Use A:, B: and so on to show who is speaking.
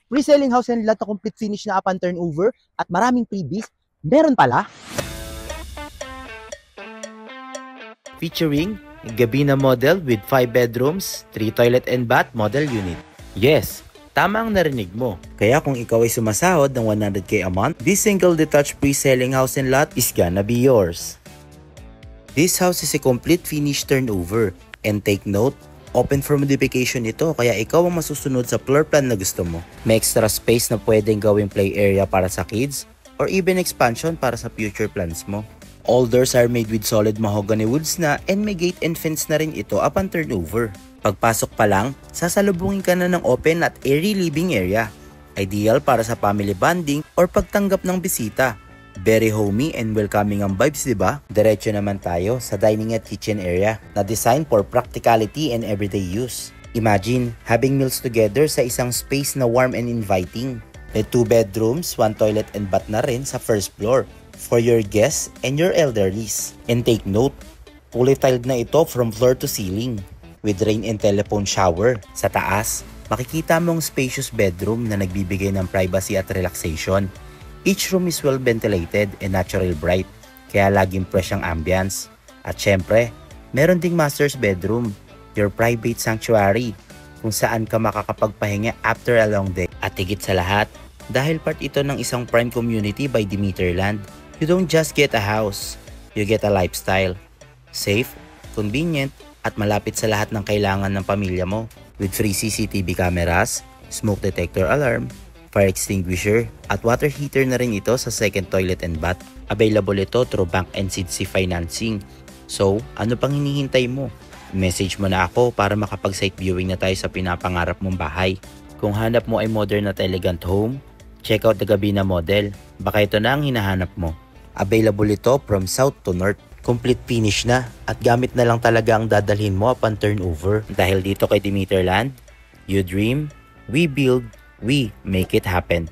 A: Pre-selling house and lot na complete finish na upon turnover at maraming freebies. Meron pala.
B: Featuring Gabina model with 5 bedrooms, 3 toilet and bath model unit. Yes, tama ang narinig mo. Kaya kung ikaw ay sumasahod ng 100k a month, this single detached pre-selling house and lot is gonna be yours. This house is a complete finish turnover. And take note, open for modification ito kaya ikaw ang masusunod sa floor plan na gusto mo. May extra space na pwedeng gawing play area para sa kids or even expansion para sa future plans mo. All doors are made with solid mahogany woods na and may gate and fence na rin ito upon turnover. Pagpasok pa lang, sasalubungin ka na ng open at airy living area. Ideal para sa family bonding or pagtanggap ng bisita. Very homey and welcoming ang vibes, diba? Diretso naman tayo sa dining at kitchen area na designed for practicality and everyday use. Imagine having meals together sa isang space na warm and inviting. May 2 bedrooms, 1 toilet and bath na rin sa first floor for your guests and your elderlies. And take note, fully tiled na ito from floor to ceiling with rain and telephone shower. Sa taas, makikita mong spacious bedroom na nagbibigay ng privacy at relaxation. Each room is well ventilated and natural bright, kaya laging fresh ang ambience. At syempre, meron ding master's bedroom, your private sanctuary, kung saan ka makakapagpahinga after a long day. At higit sa lahat, dahil part ito ng isang prime community by Demeterland, you don't just get a house, you get a lifestyle. Safe, convenient, at malapit sa lahat ng kailangan ng pamilya mo. With free CCTV cameras, smoke detector alarm, fire extinguisher, at water heater na rin ito sa second toilet and bath. Available ito through bank and CDC financing. So, ano pang hinihintay mo? Message mo na ako para makapag-site viewing na tayo sa pinapangarap mong bahay. Kung hanap mo ay modern at elegant home, check out the Gabina model. Baka ito na ang hinahanap mo. Available ito from south to north. Complete finish na at gamit na lang talaga ang dadalhin mo upon turnover. Dahil dito kay Demeterland, you dream, we build, we make it happen.